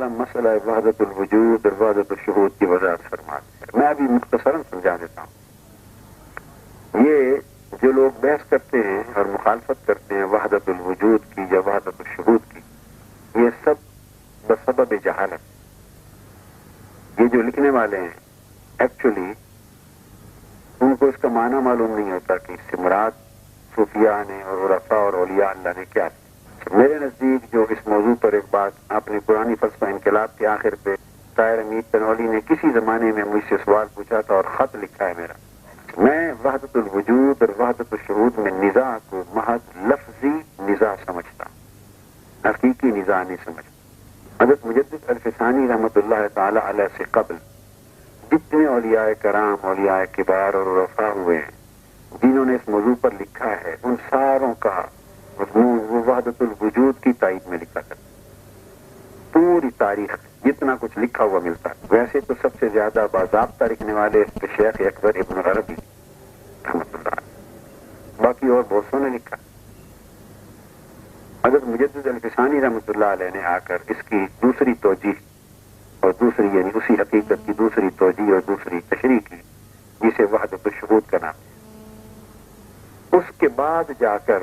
تعالیٰ مسئلہ وحدت الوجود اور وحدت الشہود کی وضاحت فرماتے ہیں. میں ابھی مختصراً سمجھا دیتا ہوں. یہ جو لوگ بحث کرتے ہیں اور مخالفت کرتے ہیں وحدت الوجود کی یا وحدت الشہود کی، یہ سب بسبب جہالت. یہ جو لکھنے والے ہیں ایکچولی ان کو اس کا معنی معلوم نہیں ہوتا کہ اس سے مراد صوفیاء نے اور عرفاء اور اولیاء اللہ نے کیا. میرے نزدیک جو اس موضوع پر ایک بات آپ نے قرآنی فلسفہ انقلاب کے آخر پہ طاہر حمید تنولی نے کسی زمانے میں مجھ سے سوال پوچھا تھا اور خط لکھا ہے میرا. میں وحدت الوجود اور وحدت الشہود میں نزاع کو محض لفظی نزاع سمجھتا، حقیقی نزاع نہیں سمجھتا. حضرت مجدد الفسانی رحمۃ اللہ تعالی علیہ سے قبل جتنے اولیاء کرام، اولیاء کبار اور عرفاء ہوئے ہیں جنہوں نے اس موضوع پر لکھا ہے، ان ساروں کا مضمون وہ وحدت الوجود کی تائید میں لکھا کرتا. پوری تاریخ جتنا کچھ لکھا ہوا ملتا ہے. ویسے تو سب سے زیادہ باضابطہ لکھنے والے شیخ اکبر ابن عربی رحمۃ اللہ علیہ، باقی اور بہت سو نے لکھا. حضرت مجدد الفسانی رحمۃ اللہ علیہ نے آ کر اس کی دوسری توجیہ اور دوسری یعنی اسی حقیقت کی دوسری توجیہ اور دوسری تشریح کی، جسے وحدت الشہود کا نام ہے. اس کے بعد جا کر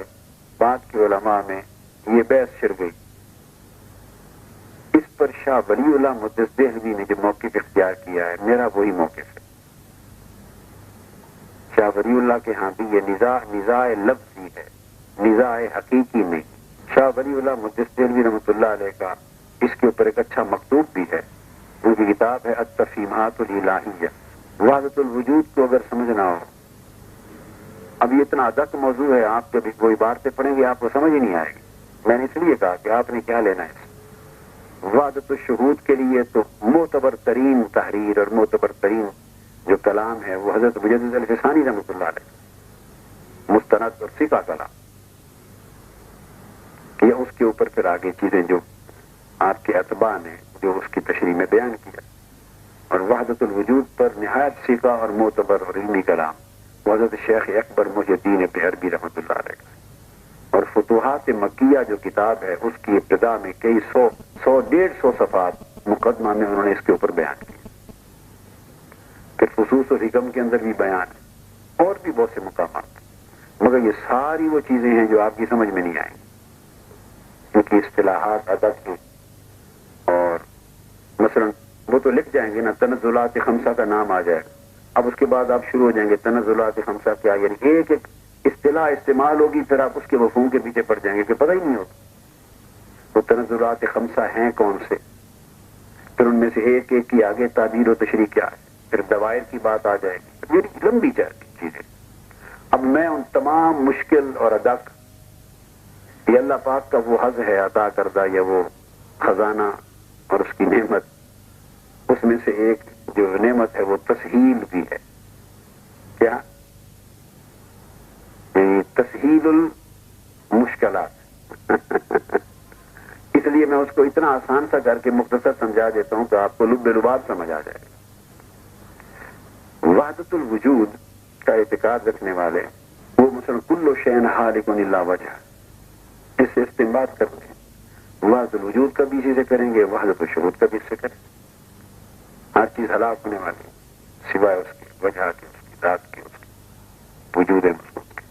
بعد کے علماء میں یہ بحث چھڑ گئی. اس پر شاہ ولی اللہ مقدس دہلوی نے جو موقف اختیار کیا ہے میرا وہی موقف ہے. شاہ ولی اللہ کے ہاں بھی یہ نزاع لفظی ہے، نزاع حقیقی نہیں. شاہ ولی اللہ مقدس دہلوی رحمۃ اللہ علیہ کا اس کے اوپر ایک اچھا مکتوب بھی ہے. ان کی کتاب ہے التفہیمات الالہیہ. وحدت الوجود کو اگر سمجھنا ہو، اب یہ اتنا ادق موضوع ہے، آپ جب کوئی عبارتیں پڑھیں گے آپ کو سمجھ ہی نہیں آئے گی. میں نے اس لیے کہا کہ آپ نے کیا لینا ہے. وحدت الشہود کے لیے تو معتبر ترین تحریر اور معتبر ترین جو کلام ہے وہ حضرت مجدد الفسانی رحمۃ اللہ علیہ، مستند اور فقہ کلام. یہ اس کے اوپر پھر آگے چیزیں جو آپ کے اتباع نے جو اس کی تشریح میں بیان کیا. اور وحدت الوجود پر نہایت فقہ اور معتبر اور علمی کلام وہ حضرت شیخ اکبر محی الدین ابن عربی رحمۃ اللہ علیہ کا. اور فتوحات مکیہ جو کتاب ہے اس کی ابتدا میں کئی 100-150 صفحات مقدمہ میں انہوں نے اس کے اوپر بیان کی. پھر خصوص و حکم کے اندر بھی بیان ہے اور بھی بہت سے مقامات. مگر یہ ساری وہ چیزیں ہیں جو آپ کی سمجھ میں نہیں آئیں گی کیونکہ اصطلاحات ادب کی. اور مثلا وہ تو لکھ جائیں گے نا تنزلات خمسہ کا نام آ جائے گا، اب اس کے بعد آپ شروع ہو جائیں گے تنزلات خمسہ کیا، یعنی ایک ایک اصطلاح استعمال ہوگی پھر آپ اس کے مفہوم کے پیچھے پڑ جائیں گے کہ پتہ ہی نہیں ہوگا وہ تنزلات خمسہ ہیں کون سے. پھر ان میں سے ایک ایک کی آگے تعبیر و تشریح کیا ہے، پھر دوائر کی بات آ جائے گی، یہ لمبی چیزیں. اب میں ان تمام مشکل اور ادق یہ اللہ پاک کا وہ حظ ہے عطا کردہ یا وہ خزانہ اور اس کی نعمت، اس میں سے ایک جو نعمت ہے وہ تسہیل بھی ہے. کیا؟ تسہیل المشکلات. اس لیے میں اس کو اتنا آسان سا کر کے مختصر سمجھا دیتا ہوں کہ آپ کو لب لباب سمجھ آ جائے. وحدت الوجود کا اعتقاد رکھنے والے وہ مثلا کل شیء ہالک الا وجہ اس سے استنباط کرتے ہیں. وحدت الوجود کا بھی اسی سے کریں گے، وحدت الشہود کا بھی اس سے کریں گے. ہر چیز ہلاک ہونے والی سوائے اس کی وجہ کے، اس کی ذات کے، اس کی وجود مضبوط کے.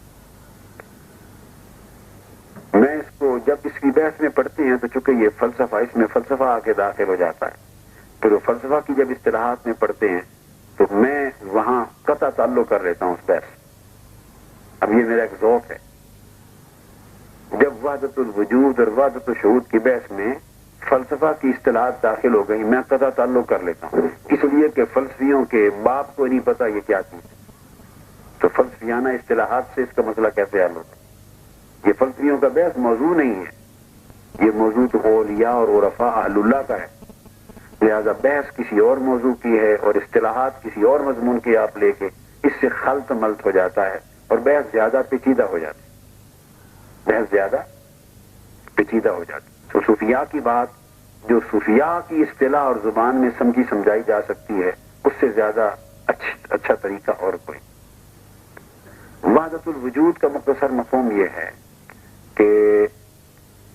میں اس کو جب اس کی بحث میں پڑھتے ہیں تو چونکہ یہ فلسفہ، اس میں فلسفہ آ کے داخل ہو جاتا ہے، پھر وہ فلسفہ کی جب اصطلاحات میں پڑھتے ہیں تو میں وہاں قطع تعلق کر لیتا ہوں اس بحث. اب یہ میرا ایک ذوق ہے. جب وحدت الوجود اور وحدت الشہود کی بحث میں فلسفہ کی اصطلاحات داخل ہو گئی میں قطع تعلق کر لیتا ہوں، اس لیے کہ فلسفیوں کے باپ کو نہیں پتا یہ کیا چیز ہے، تو فلسفیانہ اصطلاحات سے اس کا مسئلہ کیسے حل ہوتا ہے. یہ فلسفیوں کا بحث موضوع نہیں ہے، یہ موضوع تو اولیاء اور عرفاء اہل اللہ کا ہے. لہذا بحث کسی اور موضوع کی ہے اور اصطلاحات کسی اور مضمون کے آپ لے کے اس سے خلط ملط ہو جاتا ہے اور بحث زیادہ پیچیدہ ہو جاتی ہے، بحث زیادہ پیچیدہ ہو جاتی ہے. تو صوفیاء کی بات جو صوفیاء کی اصطلاح اور زبان میں سمجھائی جا سکتی ہے اس سے زیادہ اچھا طریقہ اور کوئی. وحدت الوجود کا مختصر مفہوم یہ ہے کہ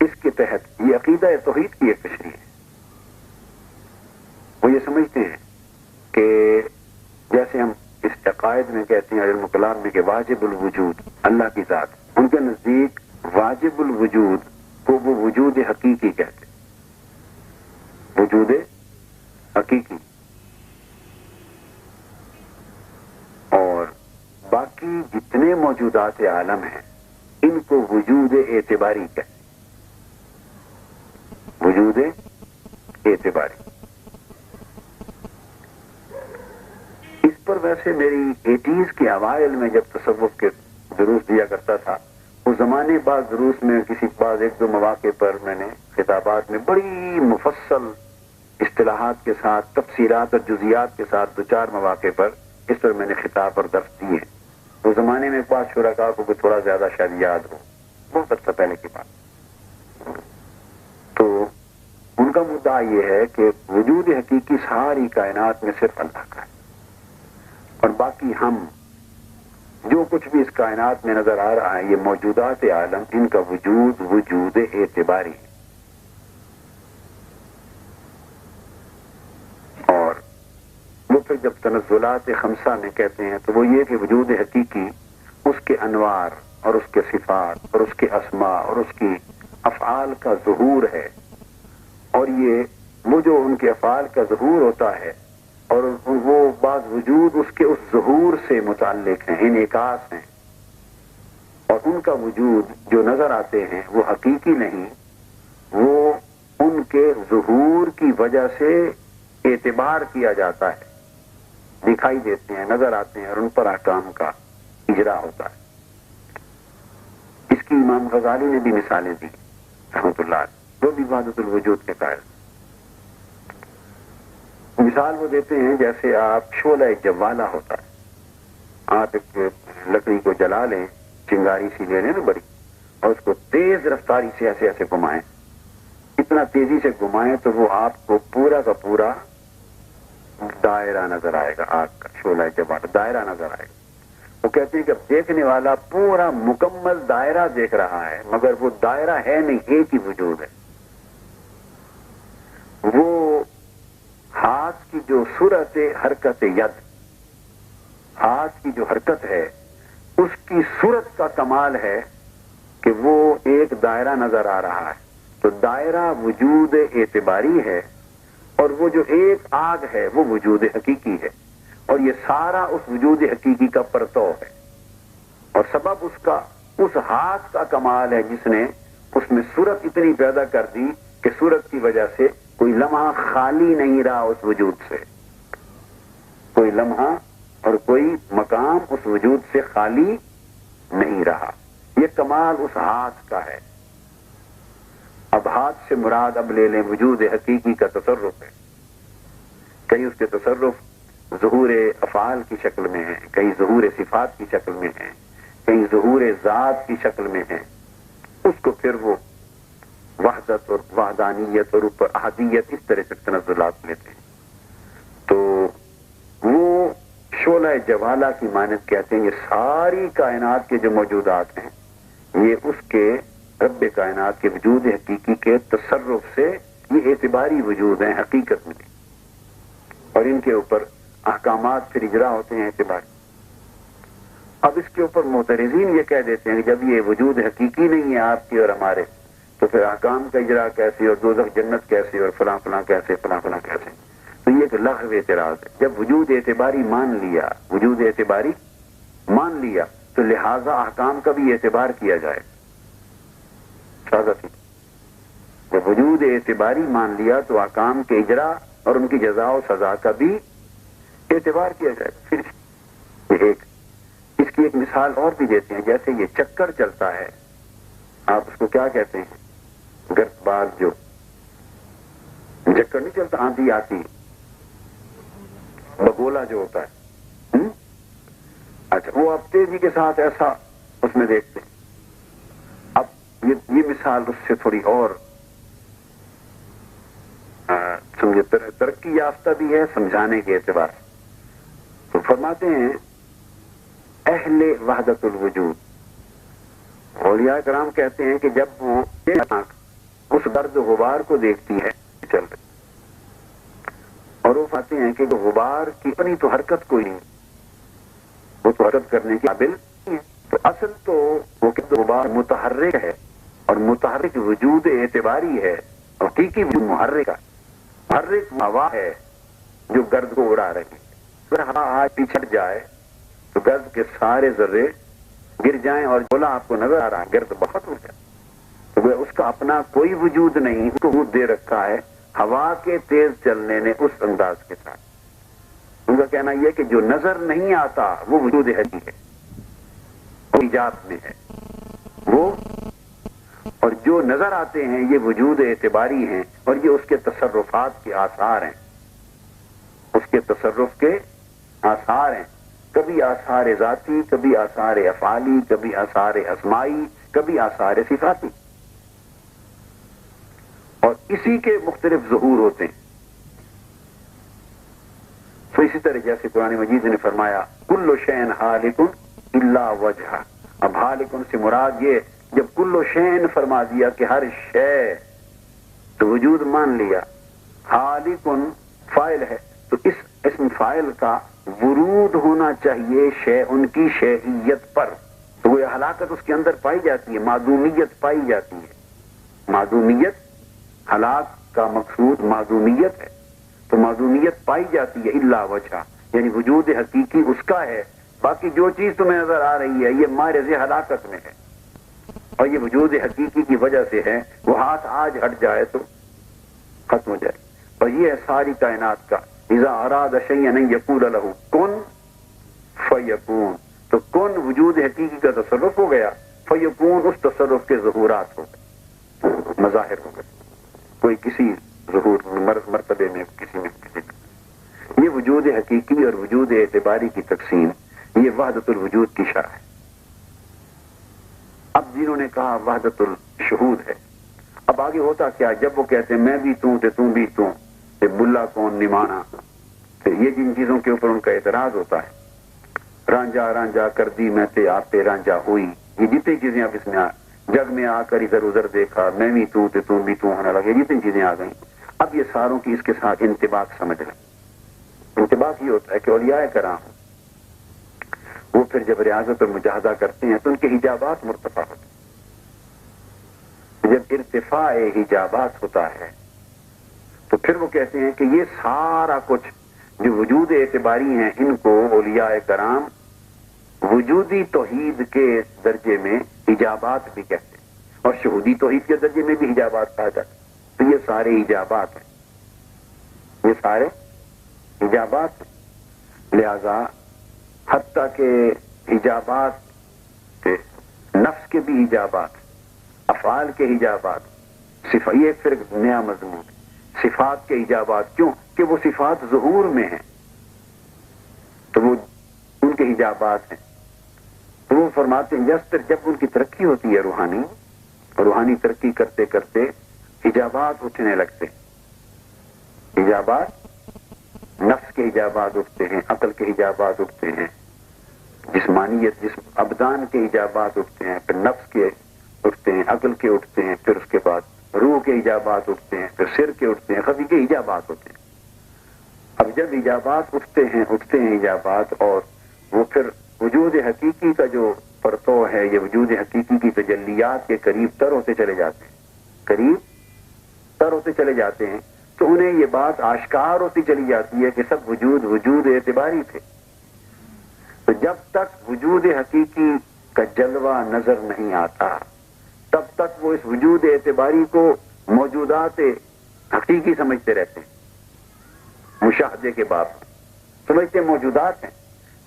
اس کے تحت یہ عقیدہ توحید کی ایک تشریح ہے. کہ جیسے ہم اس عقائد میں کہتے ہیں علم کلام میں کہ واجب الوجود اللہ کی ذات، ان کے نزدیک واجب الوجود کو وہ وجود حقیقی کہتے ہیں، وجود حقیقی، اور باقی جتنے موجودات عالم ہیں ان کو وجود اعتباری کہتے ہیں، وجود اعتباری۔ اس پر ویسے میری 80s کے اوائل میں جب تصوف کے دروس دیا کرتا تھا، اس زمانے بعد دروس میں کسی بعض ایک دو مواقع پر میں نے خطابات میں بڑی مفصل اصطلاحات کے ساتھ، تفصیلات اور جزیات کے ساتھ 2-4 مواقع پر اس پر میں نے خطاب اور درس دیے۔ اس زمانے میں بعض شرکاء کو تھوڑا زیادہ شاید یاد ہو، بہت عرصہ پہلے کی بات۔ تو ان کا مدعا یہ ہے کہ وجود حقیقی ساری کائنات میں صرف اللہ کا ہے، اور باقی ہم جو کچھ بھی اس کائنات میں نظر آ رہا ہے یہ موجودات عالم، ان کا وجود وجود اعتباری ہے۔ اور وہ پھر جب تنزلات خمسہ میں کہتے ہیں تو وہ یہ کہ وجود حقیقی اس کے انوار اور اس کے صفات اور اس کے اسماء اور اس کی افعال کا ظہور ہے، اور یہ وہ جو ان کے افعال کا ظہور ہوتا ہے اور وہ بعض وجود اس کے اس ظہور سے متعلق ہیں، انعکاس ہیں، اور ان کا وجود جو نظر آتے ہیں وہ حقیقی نہیں، وہ ان کے ظہور کی وجہ سے اعتبار کیا جاتا ہے، دکھائی دیتے ہیں، نظر آتے ہیں، اور ان پر احکام کا اجرا ہوتا ہے۔ اس کی امام غزالی نے بھی مثالیں دی رحمۃ اللہ علیہ، وہ بھی وحدت الوجود کے قائل۔ مثال وہ دیتے ہیں جیسے آپ شعلہ جوالہ ہوتا ہے، آپ ایک لکڑی کو جلا لیں، چنگاری سی لے لیں نا بڑی، اور اس کو تیز رفتاری سے ایسے ایسے گھمائیں، اتنا تیزی سے گھمائیں تو وہ آپ کو پورا کا پورا دائرہ نظر آئے گا، آگ کا شعلہ جوالہ دائرہ نظر آئے گا۔ وہ کہتے ہیں کہ دیکھنے والا پورا مکمل دائرہ دیکھ رہا ہے، مگر وہ دائرہ ہے نہیں، ایک ہی وجود ہے۔ وہ ہاتھ کی جو صورت حرکت ید، ہاتھ کی جو حرکت ہے اس کی صورت کا کمال ہے کہ وہ ایک دائرہ نظر آ رہا ہے، تو دائرہ وجود اعتباری ہے، اور وہ جو ایک آگ ہے وہ وجود حقیقی ہے، اور یہ سارا اس وجود حقیقی کا پرتو ہے، اور سبب اس کا اس ہاتھ کا کمال ہے جس نے اس میں صورت اتنی پیدا کر دی کہ صورت کی وجہ سے کوئی لمحہ خالی نہیں رہا اس وجود سے، کوئی لمحہ اور کوئی مقام اس وجود سے خالی نہیں رہا۔ یہ کمال اس ہاتھ کا ہے۔ اب ہاتھ سے مراد اب لے لیں وجود حقیقی کا تصرف ہے، کہیں اس کے تصرف ظہور افعال کی شکل میں ہے، کہیں ظہور صفات کی شکل میں ہے، کہیں ظہور ذات کی شکل میں ہے، اس کو پھر وہ وحدت اور وحدانیت اور اوپر احدیت اس طرح سے تنزلات لیتے ہیں۔ تو وہ شعلہ جوالہ کی مانند کہتے ہیں یہ ساری کائنات کے جو موجودات ہیں یہ اس کے رب کائنات کے وجود حقیقی کے تصرف سے یہ اعتباری وجود ہیں حقیقت میں، اور ان کے اوپر احکامات پھر اجرا ہوتے ہیں اعتباری۔ اب اس کے اوپر معترضین یہ کہہ دیتے ہیں کہ جب یہ وجود حقیقی نہیں ہے آپ کی اور ہمارے، تو پھر احکام کا اجرا کیسے، اور دوزخ جنت کیسے، اور فلاں فلاں کیسے، فلاں فلاں کیسے؟ تو یہ ایک لغو اعتراض ہے۔ جب وجود اعتباری مان لیا، وجود اعتباری مان لیا تو لہذا احکام کا بھی اعتبار کیا جائے۔ جب وجود اعتباری مان لیا تو احکام کے اجرا اور ان کی جزا و سزا کا بھی اعتبار کیا جائے۔ پھر اس کی ایک مثال اور بھی دیتے ہیں، جیسے یہ چکر چلتا ہے، آپ اس کو کیا کہتے ہیں؟ گرد باز جو چکر نہیں چلتا، آندھی آتی، بگولا جو ہوتا ہے، اچھا وہ آپ تیزی کے ساتھ ایسا اس میں دیکھتے ہیں۔ اب یہ مثال اس سے تھوڑی اور سمجھے ترقی یافتہ بھی ہے سمجھانے کے اعتبار سے۔ تو فرماتے ہیں اہل وحدت الوجود، اولیاء کرام کہتے ہیں کہ جب وہ اس گرد و غبار کو دیکھتی ہے چل رہی، اور وہ فرماتے ہیں کہ غبار کی اپنی تو حرکت کوئی نہیں، وہ تو حرکت کرنے کے قابل نہیں ہے، تو اصل تو وہ کہ غبار متحرک ہے، اور متحرک وجود اعتباری ہے، حقیقی وجود محرک ہے، محرک ہوا ہے جو گرد کو اڑا رہی ہے۔ اگر ہوا آج پیچھے جائے تو گرد کے سارے ذرے گر جائیں، اور گولا آپ کو نظر آ رہا ہے گرد بہت ہو جائے، تو اس کا اپنا کوئی وجود نہیں، اس کو وجود دے رکھا ہے ہوا کے تیز چلنے نے اس انداز کے ساتھ۔ ان کا کہنا یہ کہ جو نظر نہیں آتا وہ وجود حقیقی ہے، وہ ایجاد میں ہے وہ، اور جو نظر آتے ہیں یہ وجود اعتباری ہیں، اور یہ اس کے تصرفات کے آثار ہیں، اس کے تصرف کے آثار ہیں، کبھی آثار ذاتی، کبھی آثار افعالی، کبھی آثار اسمائی، کبھی آثار صفاتی، اور اسی کے مختلف ظہور ہوتے ہیں۔ تو اسی طرح جیسے قرآن مجید نے فرمایا کل شین ہالکن الا وجہ، اب ہالکن سے مراد یہ جب کل شین فرما دیا کہ ہر شے، تو وجود مان لیا، ہالکن فاعل ہے تو اس اسم فاعل کا ورود ہونا چاہیے شے ان کی شیعیت پر، تو وہ ہلاکت اس کے اندر پائی جاتی ہے، معدومیت پائی جاتی ہے، معدومیت، ہلاک کا مقصود معدومیت ہے، تو معدومیت پائی جاتی ہے الا وجہ، یعنی وجود حقیقی اس کا ہے، باقی جو چیز تمہیں نظر آ رہی ہے یہ مارز ہلاکت میں ہے، اور یہ وجود حقیقی کی وجہ سے ہے، وہ ہاتھ آج ہٹ جائے تو ختم ہو جائے، اور یہ ہے ساری کائنات کا اذا اراد شیئا ان یقول له کن فیکون، تو کن وجود حقیقی کا تصرف ہو گیا، فیکون اس تصرف کے ظہورات ہو گئے، مظاہر ہو گئے، کوئی کسی ظہور مرتبے میں، کسی میں کسی میں۔ یہ وجود حقیقی اور وجود اعتباری کی تقسیم، یہ وحدت الوجود کی شرح ہے۔ اب جنہوں نے کہا وحدت الشہود ہے، اب آگے ہوتا کیا، جب وہ کہتے ہیں میں بھی توں تے توں بھی توں تے بلا کون نمانا، تو یہ جن چیزوں کے اوپر ان کا اعتراض ہوتا ہے، رانجا رانجا کر دی میں تے آپ پہ رانجا ہوئی، یہ جتنی چیزیں اب اس میں جگ میں آ کر ادھر ادھر دیکھا، میں بھی توں تے توں بھی توں ہونے لگے، جتنی چیزیں آ گئیں، اب یہ ساروں کی اس کے ساتھ انطباق سمجھ لیں۔ انطباق یہ ہوتا ہے کہ اولیاء کرام وہ پھر جب ریاضت اور مجاہدہ کرتے ہیں تو ان کے حجابات مرتفع ہوتے ہیں، جب ارتفاع حجابات ہوتا ہے تو پھر وہ کہتے ہیں کہ یہ سارا کچھ جو وجود اعتباری ہیں ان کو اولیاء کرام وجودی توحید کے درجے میں حجابات بھی کہتے ہیں، اور شہودی توحید کے درجے میں بھی حجابات کہا جاتا ہے، تو یہ سارے حجابات ہیں، یہ سارے حجابات ہیں، لہذا حتیٰ کہ حجابات کے نفس کے بھی حجابات، افعال کے حجابات، یہ پھر نیا مضمون ہے، صفات کے حجابات، کیوں کہ وہ صفات ظہور میں ہیں تو وہ ان کے حجابات ہیں، تو وہ فرماتے ہیں جب ان کی ترقی ہوتی ہے روحانی، اور روحانی ترقی کرتے کرتے حجابات اٹھنے لگتے ہیں، حجابات نفس کے حجابات اٹھتے ہیں، عقل کے حجابات اٹھتے ہیں، جسمانیت جسم ابدان کے حجابات اٹھتے ہیں، پھر نفس کے اٹھتے ہیں، عقل کے اٹھتے ہیں، پھر اس کے بعد روح کے حجابات اٹھتے ہیں، پھر سر کے اٹھتے ہیں، خفی کے حجابات ہوتے ہیں۔ اب جب حجابات اٹھتے ہیں حجابات، اور وہ پھر وجود حقیقی کا جو پرتو ہے، یہ وجود حقیقی کی تجلیات کے قریب تر ہوتے چلے جاتے ہیں، قریب تر ہوتے چلے جاتے ہیں، تو انہیں یہ بات آشکار ہوتی چلی جاتی ہے کہ سب وجود اعتباری تھے، تو جب تک وجود حقیقی کا جلوہ نظر نہیں آتا تب تک وہ اس وجود اعتباری کو موجودات حقیقی سمجھتے رہتے ہیں، مشاہدے کے باب سمجھتے موجودات ہیں،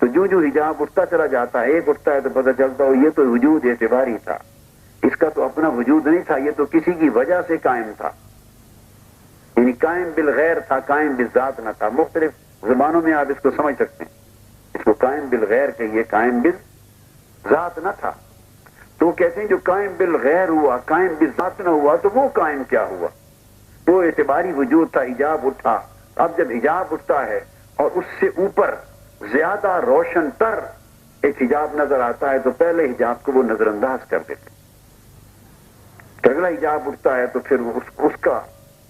تو جو حجاب اٹھتا چلا جاتا ہے، ایک اٹھتا ہے تو پتہ چلتا ہو یہ تو وجود اعتباری تھا، اس کا تو اپنا وجود نہیں تھا، یہ تو کسی کی وجہ سے قائم تھا، یعنی قائم بالغیر تھا، قائم بالذات نہ تھا۔ مختلف زبانوں میں آپ اس کو سمجھ سکتے ہیں، اس کو قائم بالغیر کہیے، قائم بالذات نہ تھا، تو وہ کہتے ہیں جو قائم بالغیر ہوا، قائم بالذات نہ ہوا، تو وہ قائم کیا ہوا؟ وہ اعتباری وجود تھا، حجاب اٹھا۔ اب جب حجاب اٹھتا ہے اور اس سے اوپر زیادہ روشن تر ایک حجاب نظر آتا ہے تو پہلے حجاب کو وہ نظر انداز کر دیتے، اگلا حجاب اٹھتا ہے تو پھر اس کا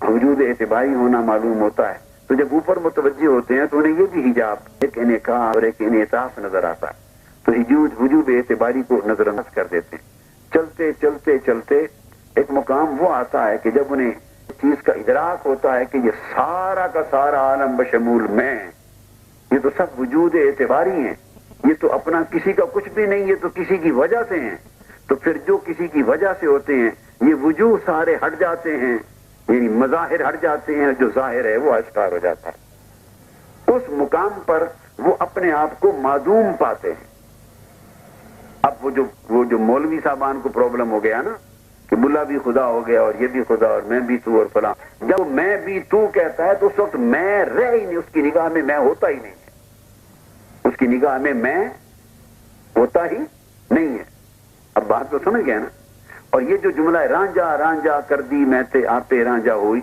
وجود اعتباری ہونا معلوم ہوتا ہے، تو جب اوپر متوجہ ہوتے ہیں تو انہیں یہ بھی حجاب ایک انعکاس اور ایک انعطاف نظر آتا ہے، تو وجوب اعتباری کو نظر انداز کر دیتے ہیں۔ چلتے چلتے چلتے ایک مقام وہ آتا ہے کہ جب انہیں چیز کا ادراک ہوتا ہے کہ یہ سارا کا سارا عالم بشمول میں، یہ تو سب وجود اعتباری ہیں، یہ تو اپنا کسی کا کچھ بھی نہیں، یہ تو کسی کی وجہ سے ہیں، تو پھر جو کسی کی وجہ سے ہوتے ہیں یہ وجود سارے ہٹ جاتے ہیں، یعنی مظاہر ہٹ جاتے ہیں، جو ظاہر ہے وہ اشکار ہو جاتا ہے۔ اس مقام پر وہ اپنے آپ کو معدوم پاتے ہیں۔ اب وہ جو مولوی صاحبان کو پرابلم ہو گیا نا کہ ملا بھی خدا ہو گیا اور یہ بھی خدا اور میں بھی تو اور فلاں، جب میں بھی تو کہتا ہے تو اس وقت میں رہ ہی نہیں، اس کی نگاہ میں میں ہوتا ہی نہیں ہے، اس کی نگاہ میں ہوتا ہی نہیں ہے۔ اب بات تو سمجھ گیا نا؟ اور یہ جو جملہ ہے رانجا رانجا کر دی میں تے آتے رانجا ہوئی،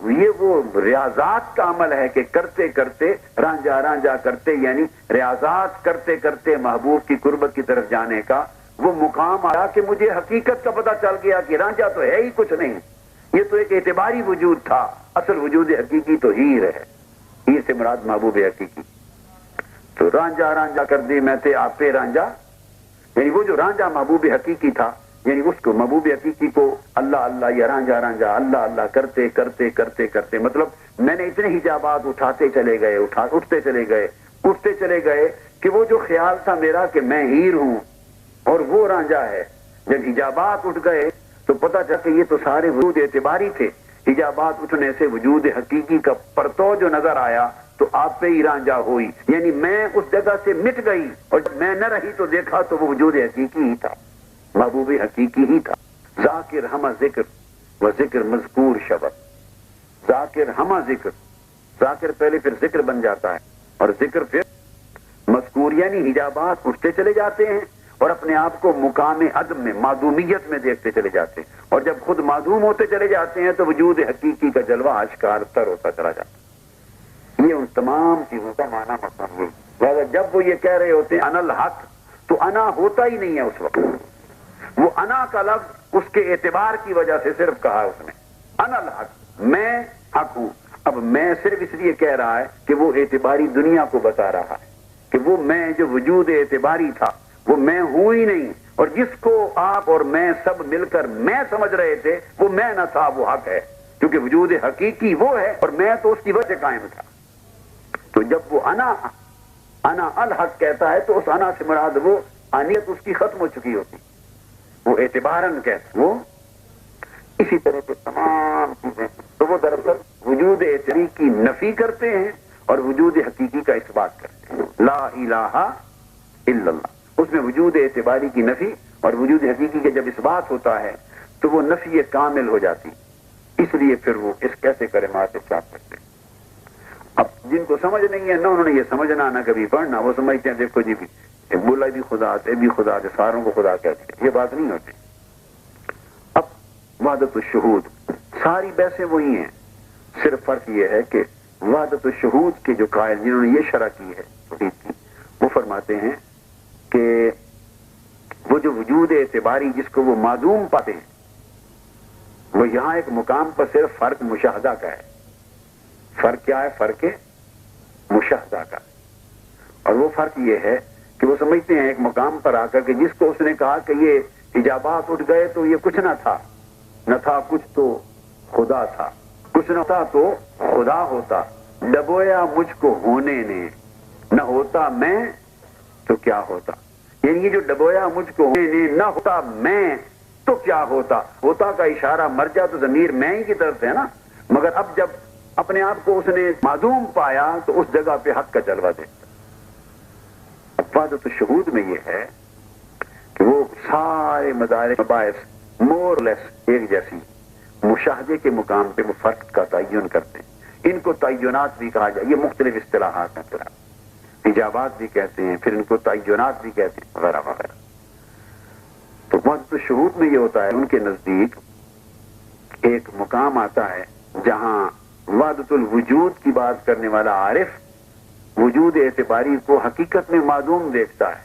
یہ وہ ریاضات کا عمل ہے کہ کرتے کرتے رانجا رانجا کرتے، یعنی ریاضات کرتے کرتے محبوب کی قربت کی طرف جانے کا وہ مقام آیا کہ مجھے حقیقت کا پتہ چل گیا کہ رانجا تو ہے ہی کچھ نہیں، یہ تو ایک اعتباری وجود تھا، اصل وجود حقیقی تو ہیر ہے، ہیر سے مراد محبوب حقیقی۔ تو رانجا رانجا کر دی میں تے آتے رانجا، یعنی وہ جو رانجا محبوب حقیقی تھا، یعنی اس کو محبوب حقیقی کو اللہ اللہ یا رانجا رانجا اللہ اللہ کرتے کرتے کرتے کرتے، مطلب میں نے اتنے حجابات اٹھاتے چلے گئے، اٹھتے چلے گئے کہ وہ جو خیال تھا میرا کہ میں ہیر ہوں اور وہ رانجا ہے، جب حجابات اٹھ گئے تو پتہ چلا کہ یہ تو سارے وجود اعتباری تھے۔ حجابات اٹھنے سے وجود حقیقی کا پرتو جو نظر آیا تو آپ پہ ہی رانجا ہوئی، یعنی میں اس جگہ سے مٹ گئی، اور جب میں نہ رہی تو دیکھا تو وہ وجود حقیقی ہی تھا، محبوب حقیقی ہی تھا۔ ذاکر ہمہ ذکر و ذکر مذکور شبد، ذاکر ہمہ ذکر، ذاکر پہلے پھر ذکر بن جاتا ہے اور ذکر پھر مذکور، یعنی حجابات اٹھتے چلے جاتے ہیں اور اپنے آپ کو مقام عدم میں معدومیت میں دیکھتے چلے جاتے ہیں، اور جب خود معدوم ہوتے چلے جاتے ہیں تو وجود حقیقی کا جلوہ اشکار تر ہوتا چلا جاتا ہے۔ یہ ان تمام چیزوں کا معنی مفہوم ہے۔ لہذا جب وہ یہ کہہ رہے ہوتے ہیں انا الحق، تو انا ہوتا ہی نہیں ہے اس وقت، وہ انا کا لفظ اس کے اعتبار کی وجہ سے صرف کہا اس نے، انا الحق، میں حق ہوں۔ اب میں صرف اس لیے کہہ رہا ہے کہ وہ اعتباری دنیا کو بتا رہا ہے کہ وہ میں جو وجود اعتباری تھا وہ میں ہوں ہی نہیں، اور جس کو آپ اور میں سب مل کر میں سمجھ رہے تھے وہ میں نہ تھا، وہ حق ہے، کیونکہ وجود حقیقی وہ ہے اور میں تو اس کی وجہ سے قائم تھا۔ تو جب وہ انا الحق کہتا ہے تو اس انا سے مراد وہ انیت اس کی ختم ہو چکی ہوتی، وہ اعتباراً کہتا، وہ اسی طرح کے تمام چیزیں، تو وہ دراصل وجود اعتباری کی نفی کرتے ہیں اور وجود حقیقی کا اثبات کرتے ہیں۔ لا الہ الا اللہ، اس میں وجود اعتباری کی نفی اور وجود حقیقی کے جب اثبات ہوتا ہے تو وہ نفی کامل ہو جاتی، اس لیے پھر وہ اس کیسے کلمات ارشاد کرتے ہیں۔ اب جن کو سمجھ نہیں ہے، نہ انہوں نے یہ سمجھنا نہ کبھی پڑھنا، وہ سمجھتے ہیں دیکھو جی بھی بولا بھی خدا تے بھی خدا تے، ساروں کو خدا کہتے ہیں، یہ بات نہیں ہوتی۔ اب وحدت الشہود، ساری بحثیں وہی ہیں، صرف فرق یہ ہے کہ وحدت الشہود کے جو قائل جنہوں نے یہ شرح کی ہے توحید کی، وہ فرماتے ہیں کہ وہ جو وجود اعتباری جس کو وہ معدوم پاتے ہیں، وہ یہاں ایک مقام پر صرف فرق مشاہدہ کا ہے۔ فرق کیا ہے؟ فرق مشاہدہ کا، اور وہ فرق یہ ہے کہ وہ سمجھتے ہیں ایک مقام پر آ کر کہ جس کو اس نے کہا کہ یہ حجابات اٹھ گئے تو یہ کچھ نہ تھا کچھ تو خدا تھا، کچھ نہ تھا تو خدا ہوتا، ڈبویا مجھ کو ہونے نے، نہ ہوتا میں تو کیا ہوتا، یعنی یہ جو ڈبویا مجھ کو ہونے نے، نہ ہوتا میں تو کیا ہوتا کا اشارہ مرجع تو ضمیر میں ہی کی طرف سے ہے نا، مگر اب جب اپنے آپ کو اس نے معدوم پایا تو اس جگہ پہ حق کا جلوہ دیتا۔ وحدت الشہود میں یہ ہے کہ وہ سارے مدارک مباحث مور لیس ایک جیسی، مشاہدے کے مقام پہ وہ فرق کا تعین کرتے ہیں، ان کو تعینات بھی کہا جائے، یہ مختلف اصطلاحات ہیں، پھر حجابات بھی کہتے ہیں، پھر ان کو تعینات بھی کہتے ہیں، وغیرہ وغیرہ۔ تو وحدت الشہود میں یہ ہوتا ہے ان کے نزدیک ایک مقام آتا ہے جہاں وحدت الوجود کی بات کرنے والا عارف وجود اعتباری کو حقیقت میں معدوم دیکھتا ہے،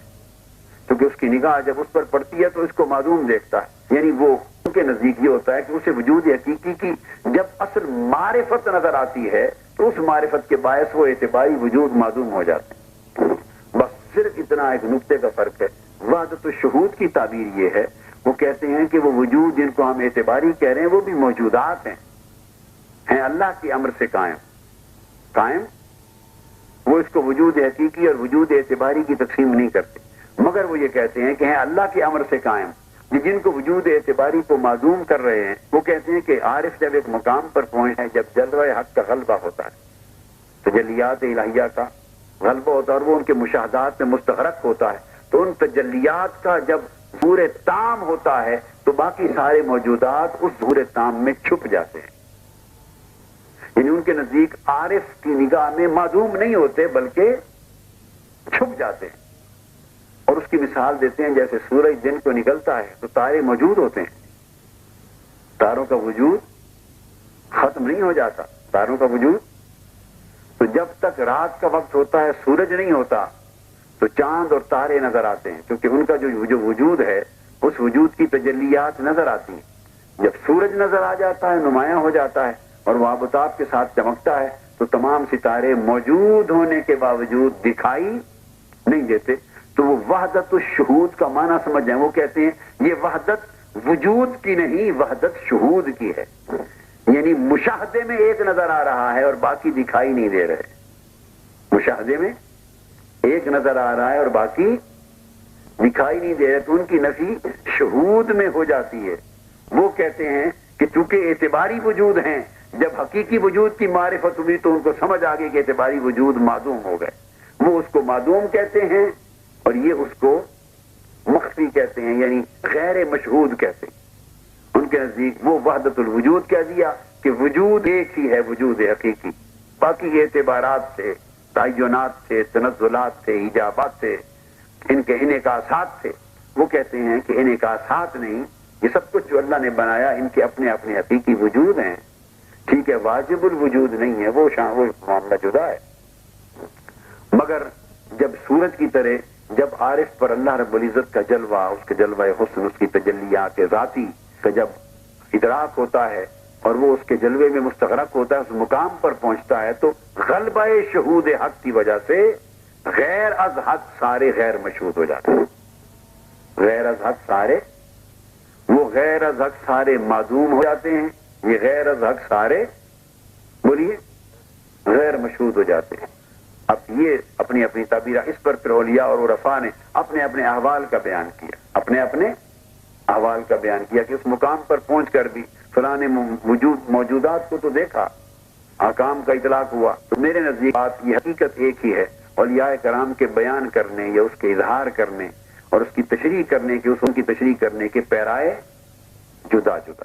کیونکہ اس کی نگاہ جب اس پر پڑتی ہے تو اس کو معدوم دیکھتا ہے، یعنی وہ ان کے نزدیک یہ ہوتا ہے کہ اسے وجود حقیقی کی جب اصل معرفت نظر آتی ہے تو اس معرفت کے باعث وہ اعتباری وجود معدوم ہو جاتے ہیں. بس صرف اتنا ایک نقطے کا فرق ہے. وحدت الشہود کی تعبیر یہ ہے، وہ کہتے ہیں کہ وہ وجود جن کو ہم اعتباری کہہ رہے ہیں وہ بھی موجودات ہیں اللہ کی امر سے قائم. وہ اس کو وجود حقیقی اور وجود اعتباری کی تقسیم نہیں کرتے، مگر وہ یہ کہتے ہیں کہ ہیں اللہ کے امر سے قائم. جن کو وجود اعتباری کو معدوم کر رہے ہیں وہ کہتے ہیں کہ عارف جب ایک مقام پر پہنچ ہے، جب جلوہ حق کا غلبہ ہوتا ہے، تجلیات الہیہ کا غلبہ ہوتا ہے اور وہ ان کے مشاہدات میں مستغرق ہوتا ہے، تو ان تجلیات کا جب ظہور تام ہوتا ہے تو باقی سارے موجودات اس ظہور تام میں چھپ جاتے ہیں. یعنی ان کے نزدیک عارف کی نگاہ میں معدوم نہیں ہوتے بلکہ چھپ جاتے ہیں. اور اس کی مثال دیتے ہیں جیسے سورج دن کو نکلتا ہے تو تارے موجود ہوتے ہیں، تاروں کا وجود ختم نہیں ہو جاتا. تاروں کا وجود تو جب تک رات کا وقت ہوتا ہے سورج نہیں ہوتا تو چاند اور تارے نظر آتے ہیں، کیونکہ ان کا جو وجود ہے اس وجود کی تجلیات نظر آتی ہیں. جب سورج نظر آ جاتا ہے، نمایاں ہو جاتا ہے اور وہ آفتاب کے ساتھ چمکتا ہے تو تمام ستارے موجود ہونے کے باوجود دکھائی نہیں دیتے. تو وہ وحدت الشہود کا معنی سمجھ جائیں. وہ کہتے ہیں یہ وحدت وجود کی نہیں، وحدت شہود کی ہے. یعنی مشاہدے میں ایک نظر آ رہا ہے اور باقی دکھائی نہیں دے رہے. مشاہدے میں ایک نظر آ رہا ہے اور باقی دکھائی نہیں دے رہے، تو ان کی نفی شہود میں ہو جاتی ہے. وہ کہتے ہیں کہ چونکہ اعتباری وجود ہیں، جب حقیقی وجود کی معرفت ہوئی تو ان کو سمجھ آ گئی کہ اعتباری وجود معدوم ہو گئے. وہ اس کو معدوم کہتے ہیں اور یہ اس کو مخفی کہتے ہیں، یعنی غیر مشہود کہتے ہیں. ان کے نزدیک وہ وحدت الوجود کہہ دیا کہ وجود ایک ہی ہے، وجود حقیقی. باقی اعتبارات تھے، تعینات تھے، تنزلات تھے، ایجابات تھے، ان کے انعکاسات تھے. وہ کہتے ہیں کہ انعکاسات نہیں، یہ سب کچھ جو اللہ نے بنایا ان کے اپنے اپنے حقیقی وجود ہیں. ٹھیک ہے، واجب الوجود نہیں ہے، وہ معاملہ جدا ہے. مگر جب سورج کی طرح جب عارف پر اللہ رب العزت کا جلوہ، اس کے جلوہ حسن، اس کی تجلیات ذاتی کا جب ادراک ہوتا ہے اور وہ اس کے جلوے میں مستغرق ہوتا ہے، اس مقام پر پہنچتا ہے تو غلبہ شہود حق کی وجہ سے غیر از حق سارے غیر مشہود ہو جاتے ہیں. غیر از حق سارے، وہ غیر از حق سارے معدوم ہو جاتے ہیں. یہ غیر از حق سارے بولیے غیر مشہود ہو جاتے ہیں. اب یہ اپنی اپنی تعبیر، اس پر پھر اولیاء اور عرفاء نے اپنے اپنے احوال کا بیان کیا، اپنے اپنے احوال کا بیان کیا کہ اس مقام پر پہنچ کر بھی فلاں نے موجودات کو تو دیکھا، احکام کا اطلاق ہوا. تو میرے نزدیک بات یہ حقیقت ایک ہی ہے. اولیاء کرام کے بیان کرنے یا اس کے اظہار کرنے اور اس کی تشریح کرنے کے، اس کی تشریح کرنے کے پیرائے جدا جدا.